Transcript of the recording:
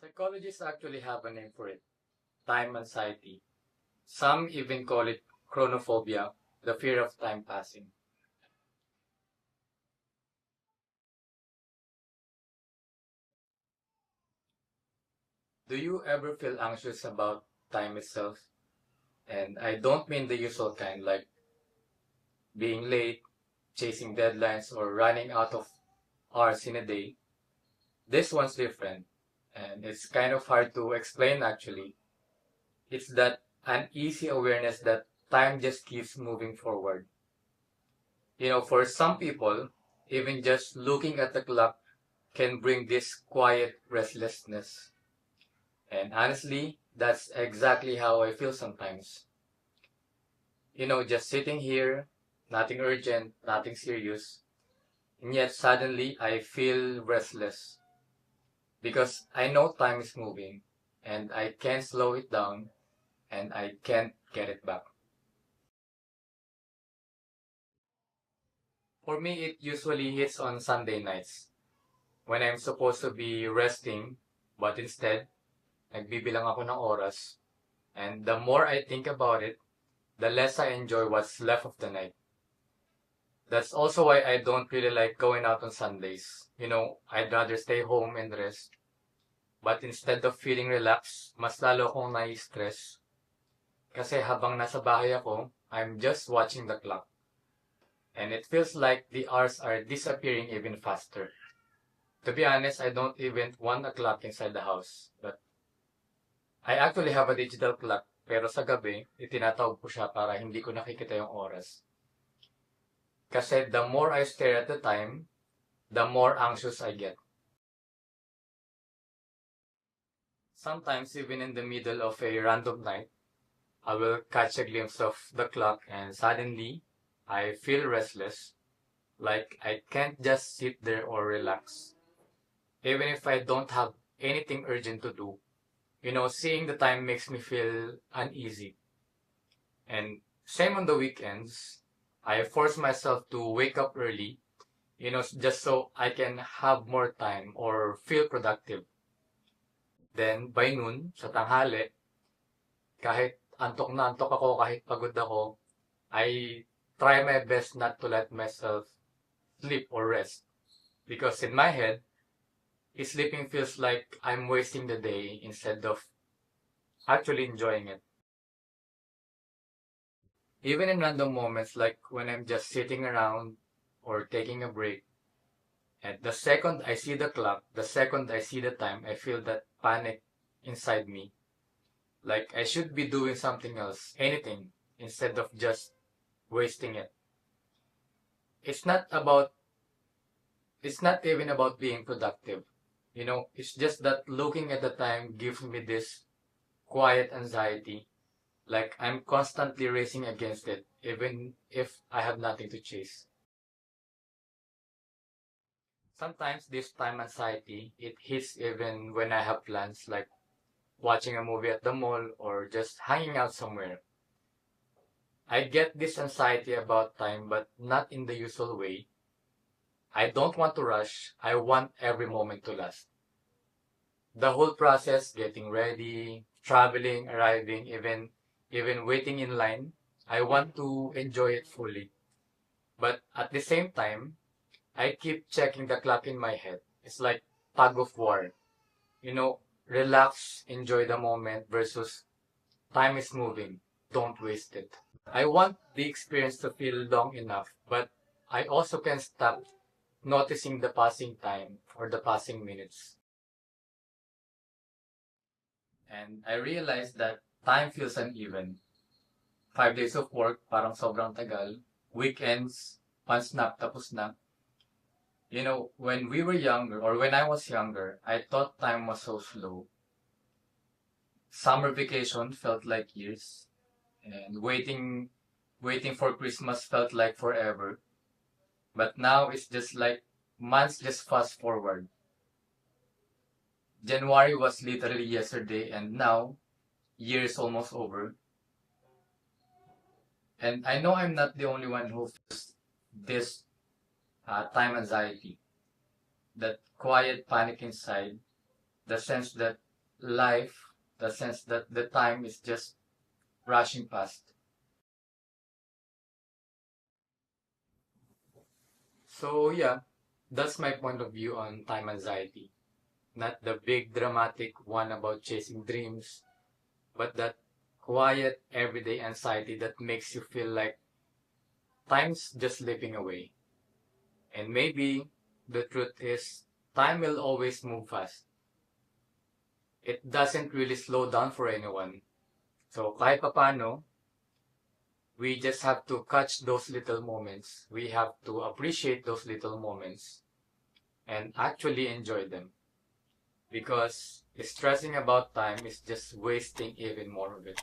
Psychologists actually have a name for it, time anxiety. Some even call it chronophobia, the fear of time passing. Do you ever feel anxious about time itself? And I don't mean the usual kind, like being late, chasing deadlines, or running out of hours in a day. This one's different, and it's kind of hard to explain actually. It's that uneasy awareness that time just keeps moving forward. For some people, even just looking at the clock can bring this quiet restlessness. And honestly, that's exactly how I feel sometimes. Just sitting here, nothing urgent, nothing serious, and yet suddenly I feel restless because I know time is moving and I can't slow it down and I can't get it back. For me, it usually hits on Sunday nights when I'm supposed to be resting, but instead, nagbibilang ako ng oras. And the more I think about it, the less I enjoy what's left of the night. That's also why I don't really like going out on Sundays. I'd rather stay home and rest. But instead of feeling relaxed, mas lalo akong nai-stress. Kasi habang nasa bahay ako, I'm just watching the clock. And it feels like the hours are disappearing even faster. To be honest, I don't even want a clock inside the house. But I actually have a digital clock. Pero sa gabi, itinatawag ko siya para hindi ko nakikita yung oras. Kasi the more I stare at the time, the more anxious I get. Sometimes even in the middle of a random night, I will catch a glimpse of the clock and suddenly I feel restless, like I can't just sit there or relax. Even if I don't have anything urgent to do, seeing the time makes me feel uneasy. And same on the weekends, I force myself to wake up early, just so I can have more time or feel productive. Then by noon, sa tanghali, kahit antok na ako, kahit pagod ako, I try my best not to let myself sleep or rest. Because in my head, sleeping feels like I'm wasting the day instead of actually enjoying it. Even in random moments like when I'm just sitting around or taking a break, and the second I see the clock, the second I see the time, I feel that panic inside me. Like I should be doing something else, anything, instead of just wasting it. It's not about, it's not even about being productive. It's just that looking at the time gives me this quiet anxiety. Like I'm constantly racing against it, even if I have nothing to chase. Sometimes this time anxiety, it hits even when I have plans like watching a movie at the mall or just hanging out somewhere. I get this anxiety about time, but not in the usual way. I don't want to rush. I want every moment to last. The whole process, getting ready, traveling, arriving, even waiting in line, I want to enjoy it fully. But at the same time, I keep checking the clock in my head. It's like tug of war. Relax, enjoy the moment versus time is moving. Don't waste it. I want the experience to feel long enough, but I also can't stop noticing the passing time or the passing minutes. And I realized that time feels uneven. 5 days of work, parang sobrang tagal. Weekends, one snap, tapos na. When we were younger, or when I was younger, I thought time was so slow. Summer vacation felt like years, and waiting for Christmas felt like forever. But now it's just like months just fast forward. January was literally yesterday, and now year's almost over. And I know I'm not the only one who feels this time anxiety, that quiet panic inside, the sense that life, the sense that the time is just rushing past. So yeah, that's my point of view on time anxiety. Not the big dramatic one about chasing dreams, but that quiet everyday anxiety that makes you feel like time's just slipping away. And maybe the truth is time will always move fast. It doesn't really slow down for anyone. So kahit papano, we just have to catch those little moments. We have to appreciate those little moments and actually enjoy them. Because stressing about time is just wasting even more of it.